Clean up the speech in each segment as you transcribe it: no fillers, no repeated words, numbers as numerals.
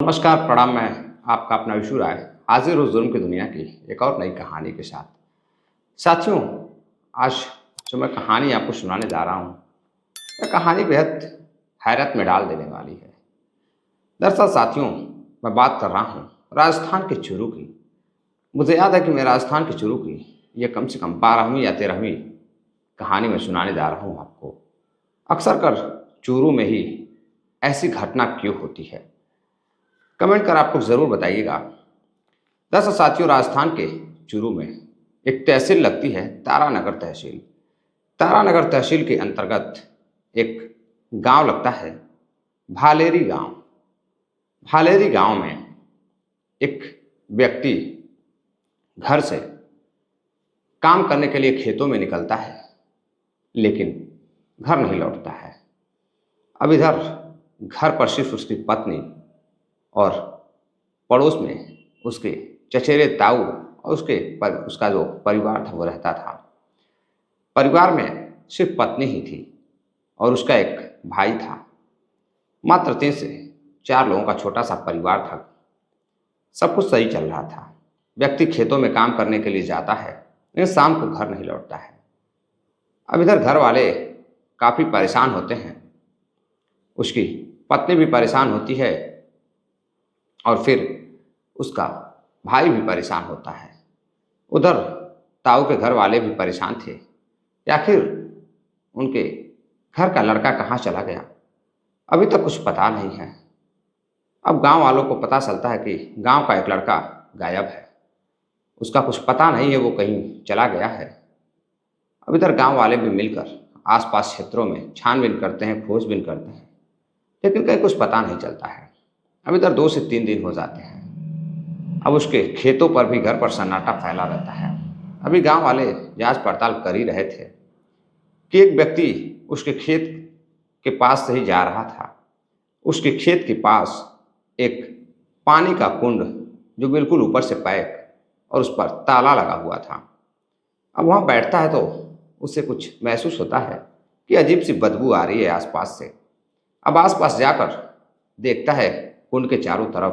नमस्कार, प्रणाम। मैं आपका अपना विशु राय हाजिर हूँ जुर्म की दुनिया की एक और नई कहानी के साथ। साथियों, आज जो मैं कहानी आपको सुनाने जा रहा हूँ, यह कहानी बेहद हैरत में डाल देने वाली है। दरअसल साथियों, मैं बात कर रहा हूँ राजस्थान के चूरू की। मुझे याद है कि मैं राजस्थान के चूरू की ये कम से कम 12वीं या 13वीं कहानी में सुनाने जा रहा हूँ आपको। अक्सर कर चूरू में ही ऐसी घटना क्यों होती है, कमेंट कर आप लोग ज़रूर बताइएगा। दरअसल साथियों, राजस्थान के चूरू में एक तहसील लगती है, तारानगर तहसील। तारानगर तहसील के अंतर्गत एक गांव लगता है, भालेरी गांव। भालेरी गांव में एक व्यक्ति घर से काम करने के लिए खेतों में निकलता है, लेकिन घर नहीं लौटता है। अब इधर घर पर सिर्फ उसकी पत्नी और पड़ोस में उसके चचेरे ताऊ और उसका जो परिवार था वो रहता था। परिवार में सिर्फ पत्नी ही थी और उसका एक भाई था। मात्र 3 से 4 लोगों का छोटा सा परिवार था। सब कुछ सही चल रहा था। व्यक्ति खेतों में काम करने के लिए जाता है, लेकिन शाम को घर नहीं लौटता है। अब इधर घर वाले काफ़ी परेशान होते हैं, उसकी पत्नी भी परेशान होती है और फिर उसका भाई भी परेशान होता है। उधर ताऊ के घर वाले भी परेशान थे कि आखिर उनके घर का लड़का कहाँ चला गया, अभी तक कुछ पता नहीं है। अब गांव वालों को पता चलता है कि गांव का एक लड़का गायब है, उसका कुछ पता नहीं है, वो कहीं चला गया है। अब इधर गांव वाले भी मिलकर आसपास क्षेत्रों में छानबीन करते हैं, खोजबीन करते हैं, लेकिन कहीं कुछ पता नहीं चलता है। अब इधर 2 से 3 दिन हो जाते हैं। अब उसके खेतों पर भी घर पर सन्नाटा फैला रहता है। अभी गांव वाले जांच पड़ताल कर ही रहे थे कि एक व्यक्ति उसके खेत के पास से ही जा रहा था। उसके खेत के पास एक पानी का कुंड जो बिल्कुल ऊपर से पैक और उस पर ताला लगा हुआ था। अब वहाँ बैठता है तो उसे कुछ महसूस होता है कि अजीब सी बदबू आ रही है आसपास से। अब आसपास जाकर देखता है कुंड के चारों तरफ,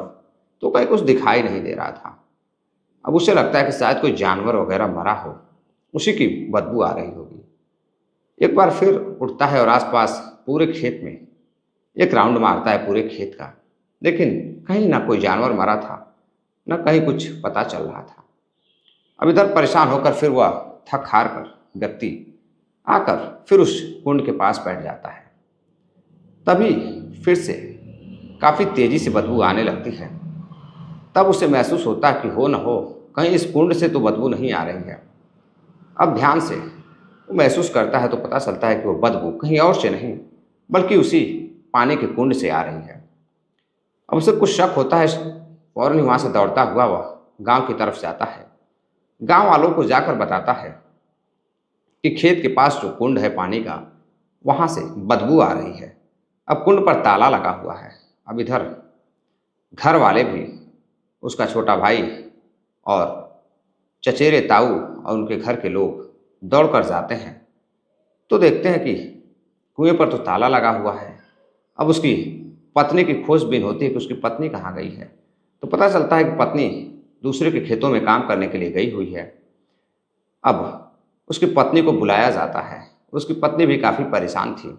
तो कहीं कुछ दिखाई नहीं दे रहा था। अब उसे लगता है कि शायद कोई जानवर वगैरह मरा हो, उसी की बदबू आ रही होगी। एक बार फिर उठता है और आसपास पूरे खेत में एक राउंड मारता है पूरे खेत का, लेकिन कहीं ना कोई जानवर मरा था, न कहीं कुछ पता चल रहा था। अब इधर परेशान होकर फिर वह थक हार कर व्यक्ति आकर फिर उस कुंड के पास बैठ जाता है। तभी फिर से काफ़ी तेजी से बदबू आने लगती है। तब उसे महसूस होता है कि हो न हो कहीं इस कुंड से तो बदबू नहीं आ रही है। अब ध्यान से वो महसूस करता है तो पता चलता है कि वो बदबू कहीं और से नहीं बल्कि उसी पानी के कुंड से आ रही है। अब उसे कुछ शक होता है, फौरन ही वहाँ से दौड़ता हुआ वह गांव की तरफ जाता है। गांव वालों को जाकर बताता है कि खेत के पास जो कुंड है पानी का, वहाँ से बदबू आ रही है। अब कुंड पर ताला लगा हुआ है। अब इधर घर वाले भी, उसका छोटा भाई और चचेरे ताऊ और उनके घर के लोग दौड़कर जाते हैं तो देखते हैं कि कुएं पर तो ताला लगा हुआ है। अब उसकी पत्नी की खोजबीन होती है कि उसकी पत्नी कहाँ गई है, तो पता चलता है कि पत्नी दूसरे के खेतों में काम करने के लिए गई हुई है। अब उसकी पत्नी को बुलाया जाता है। उसकी पत्नी भी काफ़ी परेशान थी,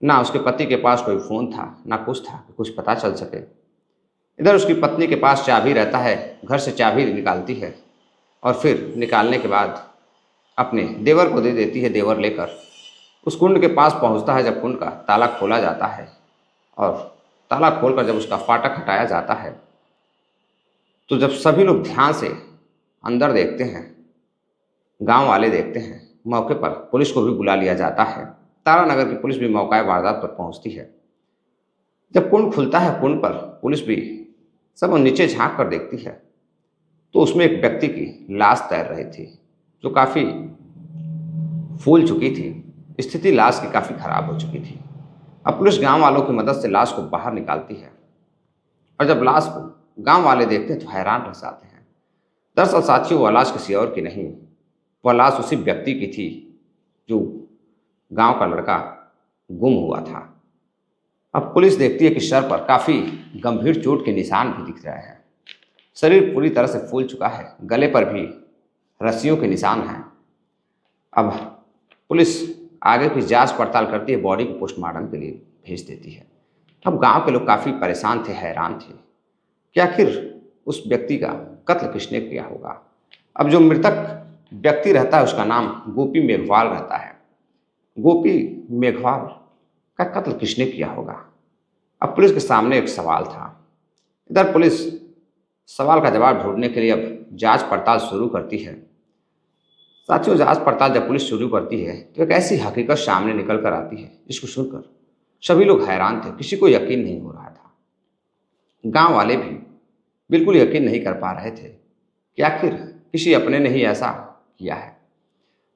ना उसके पति के पास कोई फ़ोन था ना कुछ था कि कुछ पता चल सके। इधर उसकी पत्नी के पास चाबी रहता है, घर से चाबी निकालती है और फिर निकालने के बाद अपने देवर को दे देती है। देवर लेकर उस कुंड के पास पहुंचता है। जब कुंड का ताला खोला जाता है और ताला खोलकर जब उसका फाटक हटाया जाता है, तो जब सभी लोग ध्यान से अंदर देखते हैं, गांव वाले देखते हैं, मौके पर पुलिस को भी बुला लिया जाता है। तारानगर की पुलिस भी मौका वारदात पर पहुंचती है। जब कुंड खुलता है, कुंड पर पुलिस भी सब नीचे झांक कर देखती है तो उसमें एक व्यक्ति की लाश तैर रही थी जो काफ़ी फूल चुकी थी। स्थिति लाश की काफ़ी खराब हो चुकी थी। अब पुलिस गांव वालों की मदद से लाश को बाहर निकालती है और जब लाश को गांव वाले देखते हैं तो हैरान रह जाते हैं। दरअसल साथियों, वह लाश किसी और की नहीं, वह लाश उसी व्यक्ति की थी जो गांव का लड़का गुम हुआ था। अब पुलिस देखती है कि सर पर काफ़ी गंभीर चोट के निशान भी दिख रहे हैं। शरीर पूरी तरह से फूल चुका है, गले पर भी रस्सियों के निशान हैं। अब पुलिस आगे की जांच पड़ताल करती है, बॉडी को पोस्टमार्टम के लिए भेज देती है। अब गांव के लोग काफ़ी परेशान थे, हैरान थे कि आखिर उस व्यक्ति का कत्ल किसने किया होगा। अब जो मृतक व्यक्ति रहता है उसका नाम गोपी मेघवाल रहता है। गोपी मेघवाल का कत्ल किसने किया होगा। अब पुलिस के सामने एक सवाल था। इधर पुलिस सवाल का जवाब ढूंढने के लिए अब जांच पड़ताल शुरू करती है। साथियों, जांच पड़ताल जब पुलिस शुरू करती है तो एक ऐसी हकीकत सामने निकल कर आती है जिसको सुनकर सभी लोग हैरान थे, किसी को यकीन नहीं हो रहा था। गांव वाले भी बिल्कुल यकीन नहीं कर पा रहे थे कि आखिर किसी अपने ने ही ऐसा किया है।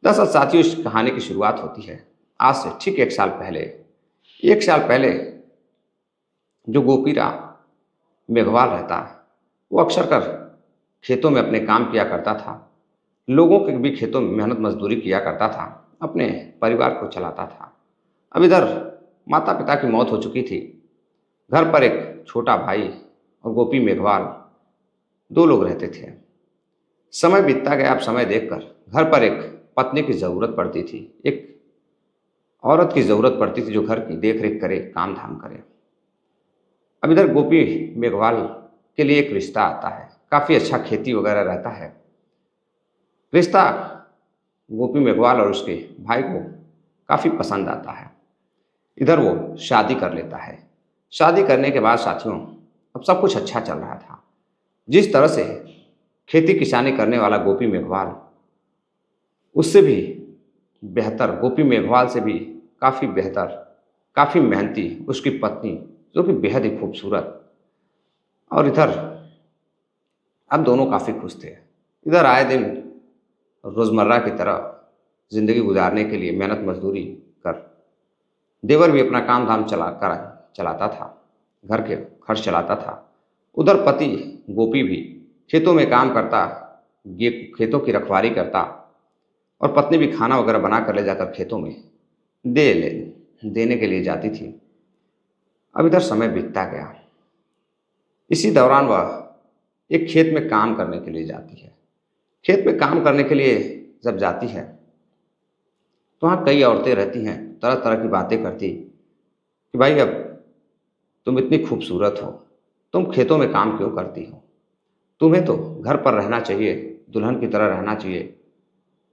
दरअसल साथियों, इस कहानी की शुरुआत होती है आज से ठीक 1 साल पहले। 1 साल पहले जो गोपीराम मेघवाल रहता वो अक्सर कर खेतों में अपने काम किया करता था, लोगों के भी खेतों में मेहनत मजदूरी किया करता था, अपने परिवार को चलाता था। अब इधर माता पिता की मौत हो चुकी थी, घर पर एक छोटा भाई और गोपी मेघवाल 2 लोग रहते थे। समय बीतता गया। अब समय देखकर घर पर एक पत्नी की ज़रूरत पड़ती थी, एक औरत की ज़रूरत पड़ती थी जो घर की देख रेख करे, काम धाम करे। अब इधर गोपी मेघवाल के लिए एक रिश्ता आता है, काफ़ी अच्छा खेती वगैरह रहता है। रिश्ता गोपी मेघवाल और उसके भाई को काफ़ी पसंद आता है। इधर वो शादी कर लेता है। शादी करने के बाद साथियों, अब सब कुछ अच्छा चल रहा था। जिस तरह से खेती किसानी करने वाला गोपी मेघवाल, उससे भी बेहतर, गोपी मेघवाल से भी काफ़ी बेहतर, काफ़ी मेहनती उसकी पत्नी, जो कि बेहद ही खूबसूरत। और इधर अब दोनों काफ़ी खुश थे। इधर आए दिन रोज़मर्रा की तरह ज़िंदगी गुजारने के लिए मेहनत मजदूरी कर देवर भी अपना काम धाम चलाता था, घर के खर्च चलाता था। उधर पति गोपी भी खेतों में काम करता, ये खेतों की रखवाली करता और पत्नी भी खाना वगैरह बना कर ले जाकर खेतों में देने के लिए जाती थी। अब इधर समय बीतता गया। इसी दौरान वह एक खेत में काम करने के लिए जाती है। खेत में काम करने के लिए जब जाती है तो वहाँ कई औरतें रहती हैं, तरह तरह की बातें करती कि भाई अब तुम इतनी खूबसूरत हो, तुम खेतों में काम क्यों करती हो, तुम्हें तो घर पर रहना चाहिए, दुल्हन की तरह रहना चाहिए।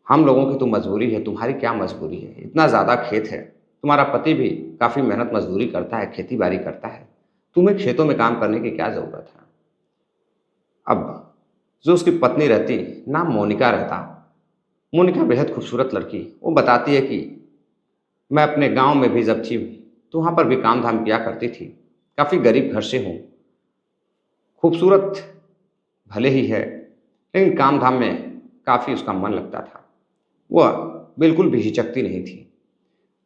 हम लोगों की तो मजबूरी है, तुम्हारी क्या मजबूरी है, इतना ज़्यादा खेत है, तुम्हारा पति भी काफ़ी मेहनत मजदूरी करता है, खेती बाड़ी करता है, तुम्हें खेतों में काम करने की क्या ज़रूरत है। अब जो उसकी पत्नी रहती, नाम मोनिका रहता, मोनिका बेहद खूबसूरत लड़की, वो बताती है कि मैं अपने गांव में भी जब थी तो वहाँ पर भी काम धाम किया करती थी, काफ़ी गरीब घर से हूँ, खूबसूरत भले ही है लेकिन काम धाम में काफ़ी उसका मन लगता था, वह बिल्कुल भी हिचकती नहीं थी।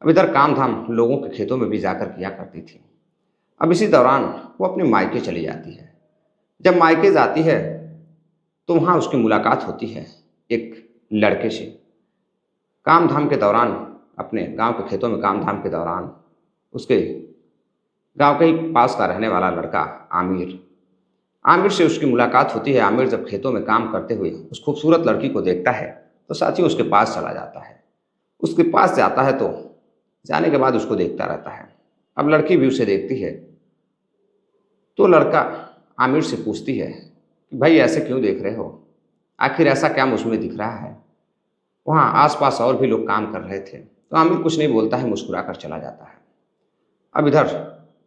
अब इधर काम धाम लोगों के खेतों में भी जाकर किया करती थी। अब इसी दौरान वो अपने मायके चली जाती है। जब मायके जाती है तो वहाँ उसकी मुलाकात होती है एक लड़के से। काम धाम के दौरान, अपने गांव के खेतों में काम धाम के दौरान, उसके गांव के ही पास का रहने वाला लड़का आमिर, आमिर से उसकी मुलाकात होती है। आमिर जब खेतों में काम करते हुए उस खूबसूरत लड़की को देखता है तो साथियों उसके पास चला जाता है। उसके पास जाता है तो जाने के बाद उसको देखता रहता है। अब लड़की भी उसे देखती है तो लड़का आमिर से पूछती है कि भाई ऐसे क्यों देख रहे हो, आखिर ऐसा क्या मुझमें दिख रहा है। वहाँ आसपास और भी लोग काम कर रहे थे तो आमिर कुछ नहीं बोलता है, मुस्कुरा कर चला जाता है। अब इधर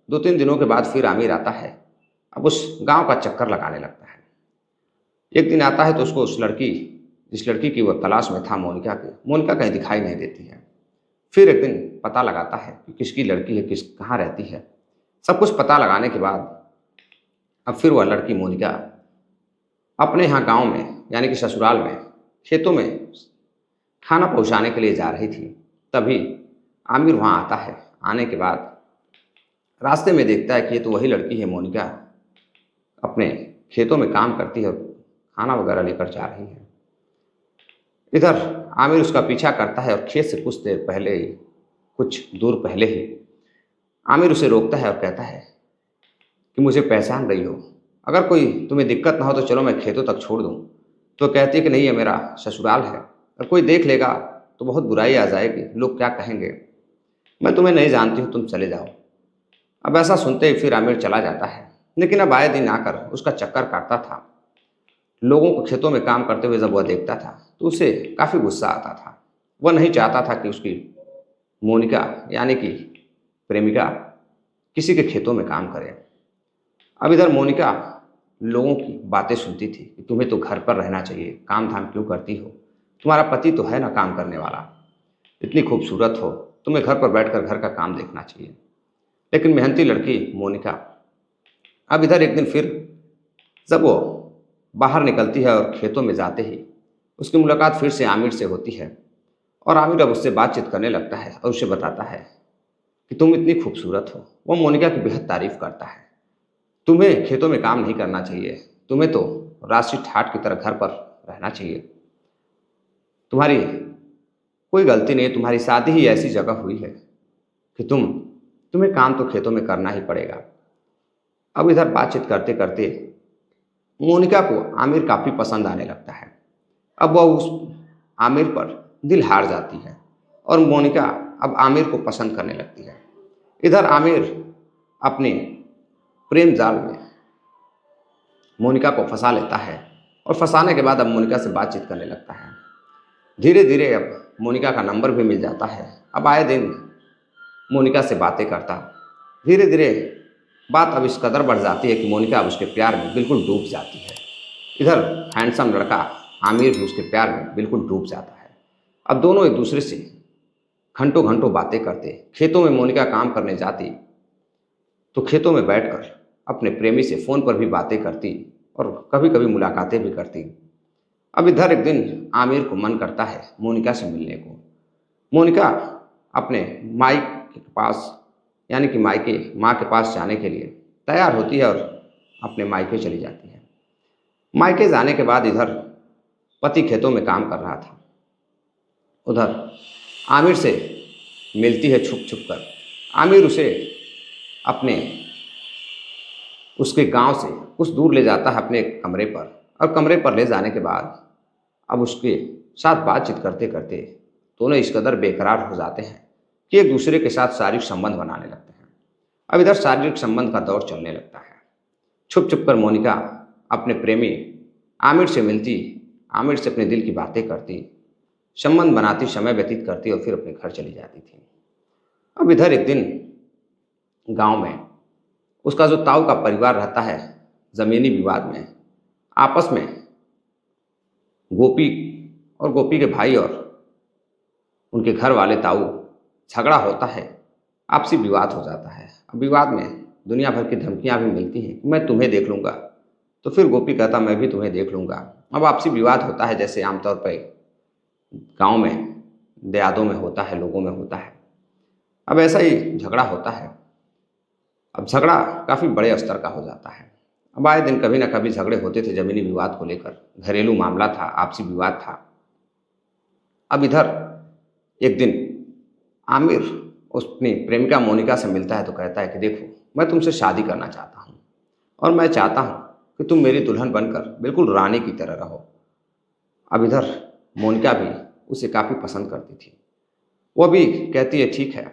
2-3 दिनों के बाद फिर आमिर आता है। अब उस गांव का चक्कर लगाने लगता है। एक दिन आता है तो उसको जिस लड़की की वह तलाश में था, मोनिका कहीं दिखाई नहीं देती है। फिर एक दिन पता लगाता है कि किसकी लड़की है, कहाँ रहती है। सब कुछ पता लगाने के बाद अब फिर वह लड़की मोनिका अपने यहाँ गांव में, यानी कि ससुराल में, खेतों में खाना पहुँचाने के लिए जा रही थी। तभी आमिर वहाँ आता है। आने के बाद रास्ते में देखता है कि ये तो वही लड़की है, मोनिका अपने खेतों में काम करती है और खाना वगैरह लेकर जा रही है। इधर आमिर उसका पीछा करता है और खेत से कुछ दूर पहले ही आमिर उसे रोकता है और कहता है कि मुझे पहचान रही हो, अगर कोई तुम्हें दिक्कत ना हो तो चलो मैं खेतों तक छोड़ दूँ। तो कहती है कि नहीं, ये मेरा ससुराल है, और कोई देख लेगा तो बहुत बुराई आ जाएगी, लोग क्या कहेंगे, मैं तुम्हें नहीं जानती हूँ, तुम चले जाओ। अब ऐसा सुनते ही फिर आमिर चला जाता है। लेकिन अब आए दिन आकर उसका चक्कर काटता था। लोगों को खेतों में काम करते हुए जब वह देखता था तो उसे काफ़ी गुस्सा आता था। वह नहीं चाहता था कि उसकी मोनिका यानी कि प्रेमिका किसी के खेतों में काम करे। अब इधर मोनिका लोगों की बातें सुनती थी कि तुम्हें तो घर पर रहना चाहिए, काम धाम क्यों करती हो, तुम्हारा पति तो है ना काम करने वाला, इतनी खूबसूरत हो, तुम्हें घर पर बैठकर घर का काम देखना चाहिए। लेकिन मेहनती लड़की मोनिका अब इधर एक दिन फिर जब वो बाहर निकलती है और खेतों में जाते ही उसकी मुलाकात फिर से आमिर से होती है। और आमिर अब उससे बातचीत करने लगता है और उसे बताता है कि तुम इतनी खूबसूरत हो। वो मोनिका की बेहद तारीफ करता है। तुम्हें खेतों में काम नहीं करना चाहिए, तुम्हें तो राष्ट्रीय ठाट की तरह घर पर रहना चाहिए, तुम्हारी कोई गलती नहीं, तुम्हारी शादी ही ऐसी जगह हुई है कि तुम्हें काम तो खेतों में करना ही पड़ेगा। अब इधर बातचीत करते करते मोनिका को आमिर काफ़ी पसंद आने लगता है। अब वह उस आमिर पर दिल हार जाती है और मोनिका अब आमिर को पसंद करने लगती है। इधर आमिर अपने प्रेम जाल में मोनिका को फंसा लेता है और फंसाने के बाद अब मोनिका से बातचीत करने लगता है। धीरे धीरे अब मोनिका का नंबर भी मिल जाता है। अब आए दिन मोनिका से बातें करता, धीरे धीरे बात अब इस कदर बढ़ जाती है कि मोनिका अब उसके प्यार में बिल्कुल डूब जाती है। इधर हैंडसम लड़का आमिर भी उसके प्यार में बिल्कुल डूब जाता है। अब दोनों एक दूसरे से घंटों घंटों बातें करते। खेतों में मोनिका काम करने जाती तो खेतों में बैठकर अपने प्रेमी से फ़ोन पर भी बातें करती और कभी कभी मुलाकातें भी करती। अब इधर एक दिन आमिर को मन करता है मोनिका से मिलने को। मोनिका अपने माई के पास यानी कि मायके माँ के पास जाने के लिए तैयार होती है और अपने मायके चली जाती है। मायके जाने के बाद इधर पति खेतों में काम कर रहा था, उधर आमिर से मिलती है छुप छुप कर। आमिर उसे अपने उसके गांव से कुछ दूर ले जाता है अपने कमरे पर, और कमरे पर ले जाने के बाद अब उसके साथ बातचीत करते करते दोनों इस कदर बेकरार हो जाते हैं कि एक दूसरे के साथ शारीरिक संबंध बनाने लगते हैं। अब इधर शारीरिक संबंध का दौर चलने लगता है। छुप छुप कर मोनिका अपने प्रेमी आमिर से मिलती, आमिर से अपने दिल की बातें करती, संबंध बनाती, समय व्यतीत करती और फिर अपने घर चली जाती थी। अब इधर एक दिन गांव में उसका जो ताऊ का परिवार रहता है, ज़मीनी विवाद में आपस में गोपी और गोपी के भाई और उनके घर वाले ताऊ झगड़ा होता है, आपसी विवाद हो जाता है। अब विवाद में दुनिया भर की धमकियां भी मिलती हैं कि मैं तुम्हें देख लूँगा, तो फिर गोपी कहता मैं भी तुम्हें देख लूँगा। अब आपसी विवाद होता है जैसे आमतौर पर गांव में देहातों में होता है, लोगों में होता है। अब ऐसा ही झगड़ा होता है। अब झगड़ा काफ़ी बड़े स्तर का हो जाता है। अब आए दिन कभी ना कभी झगड़े होते थे ज़मीनी विवाद को लेकर, घरेलू मामला था, आपसी विवाद था। अब इधर एक दिन आमिर अपनी प्रेमिका मोनिका से मिलता है तो कहता है कि देखो, मैं तुमसे शादी करना चाहता हूँ और मैं चाहता हूँ कि तुम मेरी दुल्हन बनकर बिल्कुल रानी की तरह रहो। अब इधर मोनिका भी उसे काफ़ी पसंद करती थी। वह भी कहती है ठीक है,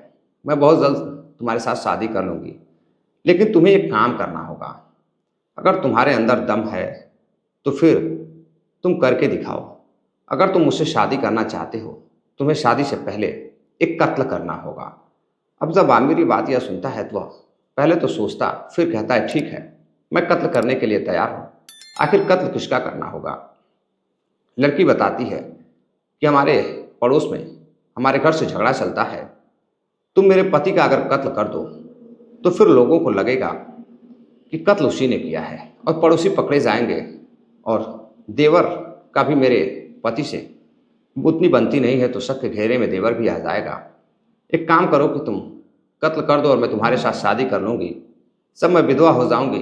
मैं बहुत जल्द तुम्हारे साथ शादी कर लूँगी, लेकिन तुम्हें एक काम करना होगा। अगर तुम्हारे अंदर दम है तो फिर तुम करके दिखाओ। अगर तुम मुझसे शादी करना चाहते हो, तुम्हें शादी से पहले एक कत्ल करना होगा। अब जब आमिर ये बात यह सुनता है तो वह पहले तो सोचता, फिर कहता है ठीक है, मैं कत्ल करने के लिए तैयार हूँ। आखिर कत्ल किसका करना होगा? लड़की बताती है कि हमारे पड़ोस में हमारे घर से झगड़ा चलता है, तुम मेरे पति का अगर कत्ल कर दो तो फिर लोगों को लगेगा कि कत्ल उसी ने किया है और पड़ोसी पकड़े जाएंगे, और देवर का भी मेरे पति से उतनी बनती नहीं है तो शक के घेरे में देवर भी आ जाएगा। एक काम करो कि तुम कत्ल कर दो और मैं तुम्हारे साथ शादी कर लूँगी, जब मैं विधवा हो जाऊँगी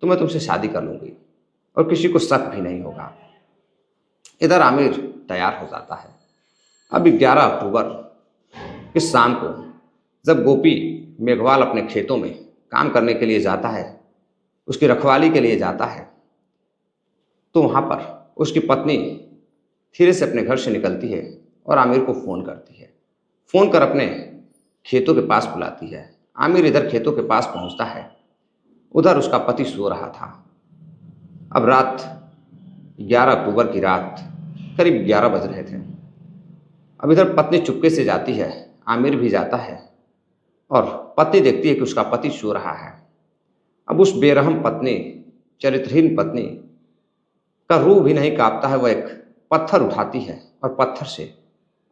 तो मैं तुमसे शादी कर लूँगी और किसी को शक भी नहीं होगा। इधर आमिर तैयार हो जाता है। अब 11 अक्टूबर इस शाम को जब गोपी मेघवाल अपने खेतों में काम करने के लिए जाता है, उसकी रखवाली के लिए जाता है, तो वहाँ पर उसकी पत्नी धीरे से अपने घर से निकलती है और आमिर को फ़ोन करती है। फ़ोन कर अपने खेतों के पास बुलाती है। आमिर इधर खेतों के पास पहुँचता है। उधर उसका पति सो रहा था। अब रात 11 अक्टूबर की रात करीब 11 बज रहे थे। अब इधर पत्नी चुपके से जाती है, आमिर भी जाता है और पत्नी देखती है कि उसका पति सो रहा है। अब उस बेरहम पत्नी, चरित्रहीन पत्नी का रूह भी नहीं कांपता है। वह एक पत्थर उठाती है और पत्थर से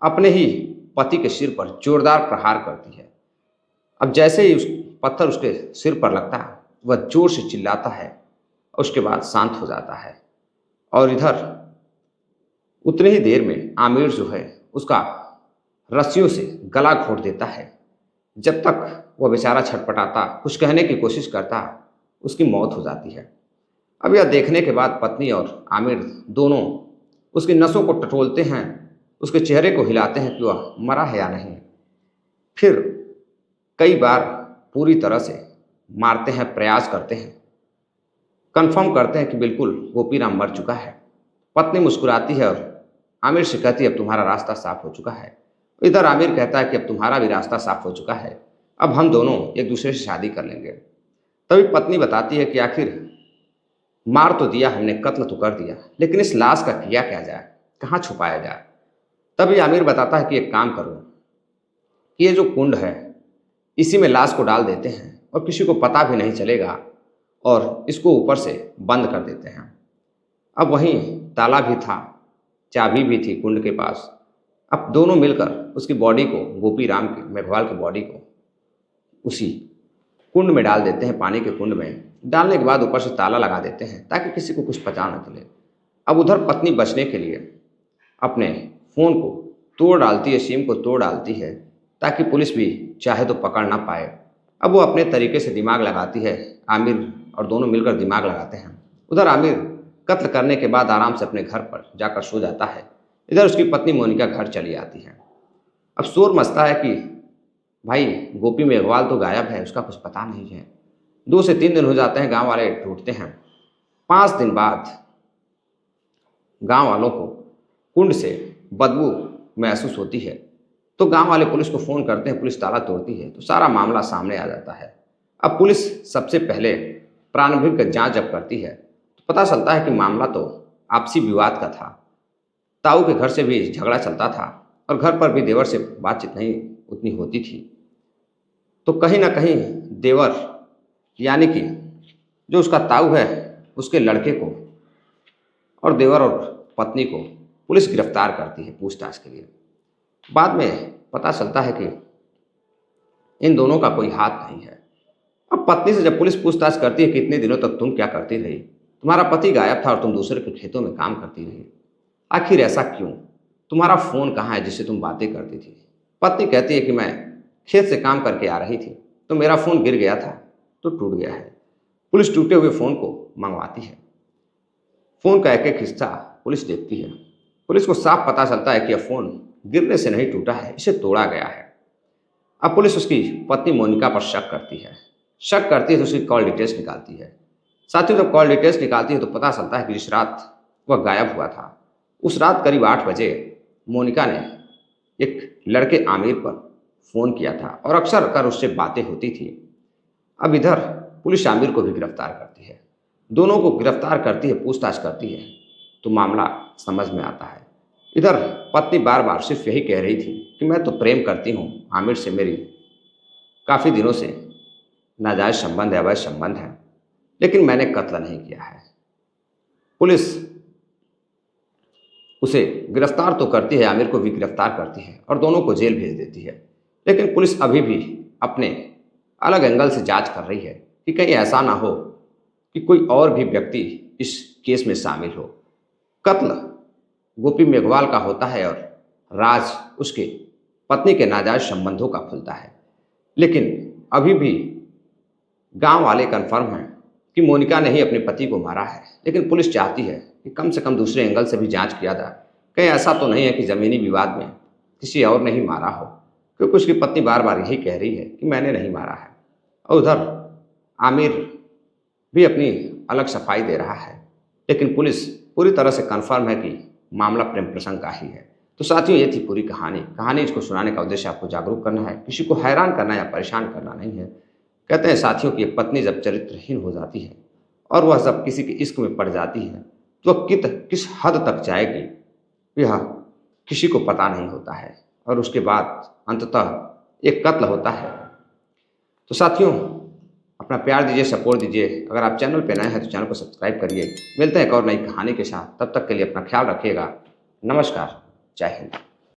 अपने ही पति के सिर पर जोरदार प्रहार करती है। अब जैसे ही उस पत्थर उसके सिर पर लगता है, वह जोर से चिल्लाता है और उसके बाद शांत हो जाता है। और इधर उतनी ही देर में आमिर जो है उसका रस्सियों से गला घोंट देता है। जब तक वह बेचारा छटपटाता, कुछ कहने की कोशिश करता, उसकी मौत हो जाती है। अब यह देखने के बाद पत्नी और आमिर दोनों उसकी नसों को टटोलते हैं, उसके चेहरे को हिलाते हैं कि वह मरा है या नहीं। फिर कई बार पूरी तरह से मारते हैं, प्रयास करते हैं, कंफर्म करते हैं कि बिल्कुल गोपीराम मर चुका है। पत्नी मुस्कुराती है और आमिर से कहती है अब तुम्हारा रास्ता साफ हो चुका है। इधर आमिर कहता है कि अब तुम्हारा भी रास्ता साफ हो चुका है, अब हम दोनों एक दूसरे से शादी कर लेंगे। तभी पत्नी बताती है कि आखिर मार तो दिया हमने, कत्ल तो कर दिया, लेकिन इस लाश का किया क्या जाए, कहाँ छुपाया जाए। तभी आमिर बताता है कि एक काम करो कि ये जो कुंड है इसी में लाश को डाल देते हैं और किसी को पता भी नहीं चलेगा और इसको ऊपर से बंद कर देते हैं। अब वहीं ताला भी था, चाबी भी थी कुंड के पास। अब दोनों मिलकर उसकी बॉडी को, गोपीराम की, मेघवाल की बॉडी को उसी कुंड में डाल देते हैं, पानी के कुंड में। डालने के बाद ऊपर से ताला लगा देते हैं ताकि किसी को कुछ पता न चले। अब उधर पत्नी बचने के लिए अपने फ़ोन को तोड़ डालती है, सिम को तोड़ डालती है ताकि पुलिस भी चाहे तो पकड़ ना पाए। अब वो अपने तरीके से दिमाग लगाती है, आमिर और दोनों मिलकर दिमाग लगाते हैं। उधर आमिर कत्ल करने के बाद आराम से अपने घर पर जाकर सो जाता है। इधर उसकी पत्नी मोनिका घर चली आती है। अब शोर मचता है कि भाई गोपी मेघवाल तो गायब है, उसका कुछ पता नहीं है। 2 से 3 दिन हो जाते हैं, गांव वाले ढूंढते हैं। 5 दिन बाद गांव वालों को कुंड से बदबू महसूस होती है, तो गांव वाले पुलिस को फ़ोन करते हैं। पुलिस ताला तोड़ती है तो सारा मामला सामने आ जाता है। अब पुलिस सबसे पहले प्रारंभिक जांच जब करती है तो पता चलता है कि मामला तो आपसी विवाद का था। ताऊ के घर से भी झगड़ा चलता था और घर पर भी देवर से बातचीत नहीं उतनी होती थी। तो कहीं ना कहीं देवर यानी कि जो उसका ताऊ है, उसके लड़के को और देवर और पत्नी को पुलिस गिरफ्तार करती है पूछताछ के लिए। बाद में पता चलता है कि इन दोनों का कोई हाथ नहीं है। अब पत्नी से जब पुलिस पूछताछ करती है कि इतने दिनों तक तुम क्या करती रही, तुम्हारा पति गायब था और तुम दूसरे के खेतों में काम करती रही, आखिर ऐसा क्यों? तुम्हारा फ़ोन कहाँ है जिससे तुम बातें करती थी? पत्नी कहती है कि मैं खेत से काम करके आ रही थी तो मेरा फ़ोन गिर गया था तो टूट गया है। पुलिस टूटे हुए फ़ोन को मंगवाती है। फ़ोन का एक एक हिस्सा पुलिस देखती है। पुलिस को साफ पता चलता है कि यह फ़ोन गिरने से नहीं टूटा है, इसे तोड़ा गया है। अब पुलिस उसकी पत्नी मोनिका पर शक करती है। शक करती है तो उसकी कॉल डिटेल्स निकालती है। साथियों, जब कॉल डिटेल्स निकालती है तो पता चलता है कि जिस रात वह गायब हुआ था उस रात करीब 8 बजे मोनिका ने एक लड़के आमिर पर फ़ोन किया था और अक्सर कर उससे बातें होती थी। अब इधर पुलिस आमिर को भी गिरफ्तार करती है। दोनों को गिरफ्तार करती है, पूछताछ करती है तो मामला समझ में आता है। इधर पत्नी बार बार सिर्फ यही कह रही थी कि मैं तो प्रेम करती हूँ आमिर से, मेरी काफ़ी दिनों से नाजायज़ संबंध है, अवैध संबंध है, लेकिन मैंने कत्ल नहीं किया है। पुलिस उसे गिरफ्तार तो करती है, आमिर को भी गिरफ्तार करती है और दोनों को जेल भेज देती है। लेकिन पुलिस अभी भी अपने अलग एंगल से जांच कर रही है कि कहीं ऐसा ना हो कि कोई और भी व्यक्ति इस केस में शामिल हो। कत्ल गोपी मेघवाल का होता है और राज उसके पत्नी के नाजायज संबंधों का खुलता है। लेकिन अभी भी गांव वाले कन्फर्म हैं कि मोनिका ने ही अपने पति को मारा है। लेकिन पुलिस चाहती है कि कम से कम दूसरे एंगल से भी जांच किया जाए, कहीं ऐसा तो नहीं है कि ज़मीनी विवाद में किसी और ने ही मारा हो। क्योंकि उसकी पत्नी बार बार यही कह रही है कि मैंने नहीं मारा है। और उधर आमिर भी अपनी अलग सफाई दे रहा है, लेकिन पुलिस पूरी तरह से कन्फर्म है कि मामला प्रेम प्रसंग का ही है। तो साथियों, ये थी पूरी कहानी। कहानी इसको सुनाने का उद्देश्य आपको जागरूक करना है, किसी को हैरान करना या परेशान करना नहीं है। कहते हैं साथियों कि पत्नी जब चरित्रहीन हो जाती है और वह जब किसी के इश्क में पड़ जाती है तो वह किस हद तक जाएगी यह किसी को पता नहीं होता है, और उसके बाद अंततः एक कत्ल होता है। तो साथियों, अपना प्यार दीजिए, सपोर्ट दीजिए। अगर आप चैनल पे नए हैं तो चैनल को सब्सक्राइब करिए। मिलते हैं एक और नई कहानी के साथ, तब तक के लिए अपना ख्याल रखिएगा। नमस्कार, जय हिंद।